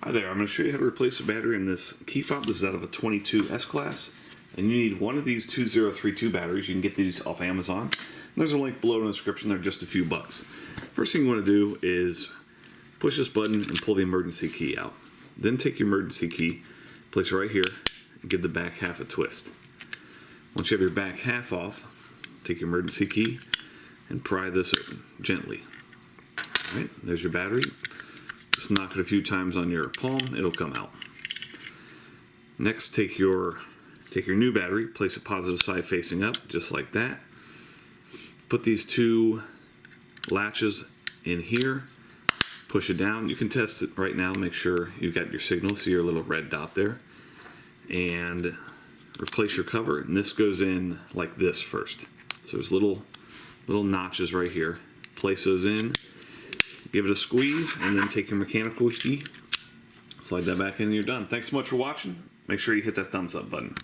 Hi there, I'm going to show you how to replace a battery in this key fob. This is out of a 22 S-Class, and you need one of these 2032 batteries. You can get these off Amazon. And there's a link below in the description. They're just a few bucks. First thing you want to do is push this button and pull the emergency key out. Then take your emergency key, place it right here, and give the back half a twist. Once you have your back half off, take your emergency key and pry this open gently. All right, there's your battery. Just knock it a few times on your palm, it'll come out. Next, take your new battery, place it positive side facing up, just like that. Put these two latches in here, push it down. You can test it right now, make sure you've got your signal, see your little red dot there. And replace your cover, and this goes in like this first. So there's little notches right here. Place those in. Give it a squeeze, and then take your mechanical key, slide that back in, and you're done. Thanks so much for watching. Make sure you hit that thumbs up button.